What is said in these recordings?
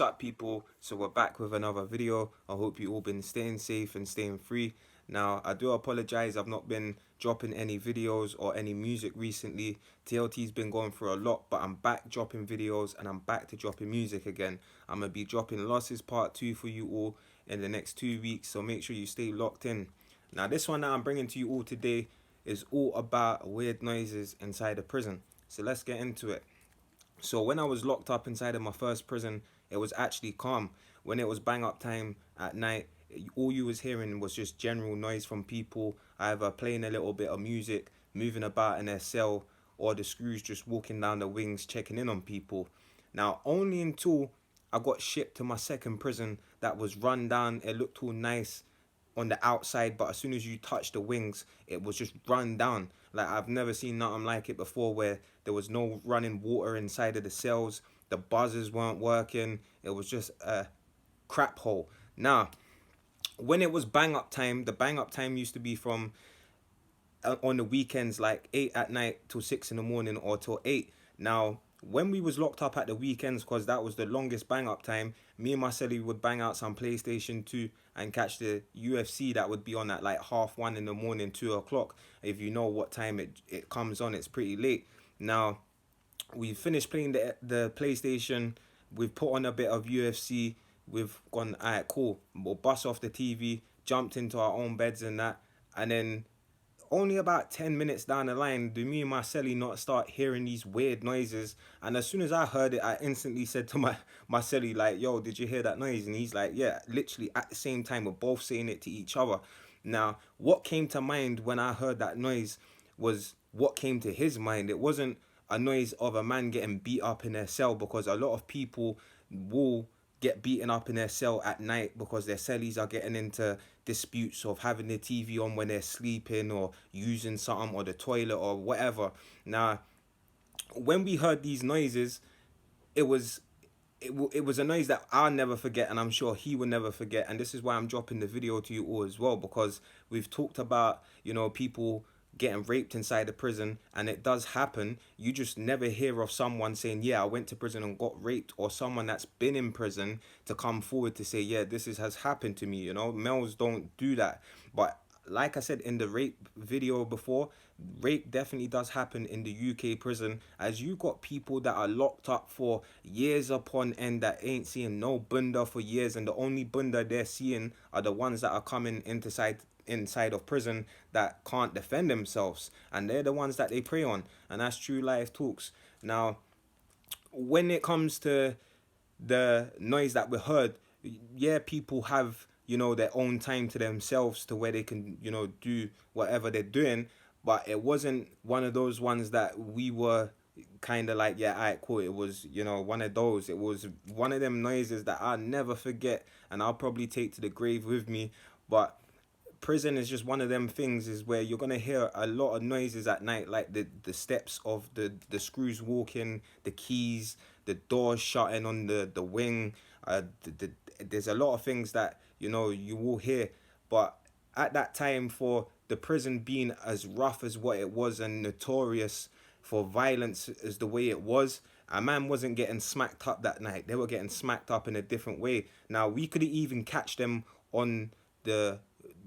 What's up, people? So we're back with another video. I hope you all been staying safe and staying free. Now, I do apologize, I've not been dropping any videos or any music recently. TLT's been going through a lot, but I'm back dropping videos and I'm back to dropping music again. I'm gonna be dropping Losses Part 2 for you all in the next 2 weeks, so make sure you stay locked in. Now, this one that I'm bringing to you all today is all about weird noises inside a prison. So let's get into it. So when I was locked up inside of my first prison, it was actually calm. When it was bang up time at night, all you was hearing was just general noise from people, either playing a little bit of music, moving about in their cell, or the screws just walking down the wings checking in on people. Now, only until I got shipped to my second prison that was run down, it looked all nice on the outside, but as soon as you touch the wings, it was just run down. Like, I've never seen nothing like it before, where there was no running water inside of the cells, the buzzers weren't working, it was just a crap hole. Now, when it was bang up time, the bang up time used to be from on the weekends, like 8 at night till 6 in the morning, or till 8. Now, when we was locked up at the weekends, because that was the longest bang up time, me and my celly would bang out some PlayStation 2 and catch the UFC that would be on at like half 1 in the morning, 2 o'clock. If you know what time it comes on, it's pretty late. Now, we finished playing the PlayStation, we've put on a bit of UFC, we've gone, alright, cool, we'll bust off the TV, jumped into our own beds and that, and then only about 10 minutes down the line do me and my celly not start hearing these weird noises. And as soon as I heard it, I instantly said to my celly, like, yo, did you hear that noise? And he's like, yeah. Literally at the same time, we're both saying it to each other. Now, what came to mind when I heard that noise was what came to his mind. It wasn't a noise of a man getting beat up in their cell, because a lot of people will get beaten up in their cell at night because their cellies are getting into disputes of having the TV on when they're sleeping, or using something, or the toilet, or whatever. Now, when we heard these noises, it was it was a noise that I'll never forget, and I'm sure he will never forget. And this is why I'm dropping the video to you all as well, because we've talked about, people getting raped inside the prison, and it does happen. You just never hear of someone saying, yeah, I went to prison and got raped, or someone that's been in prison to come forward to say, yeah, has happened to me. Males don't do that. But like I said in the rape video before, rape definitely does happen in the UK prison, as you got people that are locked up for years upon end that ain't seeing no bunda for years, and the only bunda they're seeing are the ones that are coming inside of prison that can't defend themselves, and they're the ones that they prey on. And that's true life talks. Now, when it comes to the noise that we heard, yeah, people have, their own time to themselves to where they can, do whatever they're doing. But it wasn't one of those ones that we were kind of like, yeah, alright, cool. It was, one of those. It was one of them noises that I'll never forget, and I'll probably take to the grave with me. But prison is just one of them things, is where you're gonna hear a lot of noises at night, like the steps of the screws walking, the keys, the doors shutting on the wing. There's a lot of things that you will hear. But at that time, for the prison being as rough as what it was, and notorious for violence as the way it was, a man wasn't getting smacked up that night. They were getting smacked up in a different way. Now, we could even catch them on the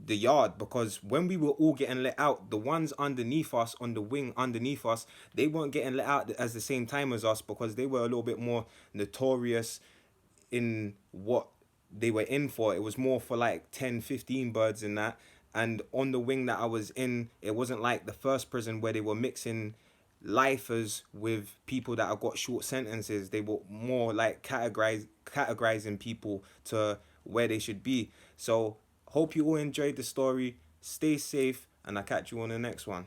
yard, because when we were all getting let out, the ones underneath us, on the wing underneath us, they weren't getting let out as the same time as us, because they were a little bit more notorious in what they were in for. It was more for like 10, 15 birds in that. And on the wing that I was in, it wasn't like the first prison where they were mixing lifers with people that have got short sentences. They were more like categorizing people to where they should be. So hope you all enjoyed the story. Stay safe, and I'll catch you on the next one.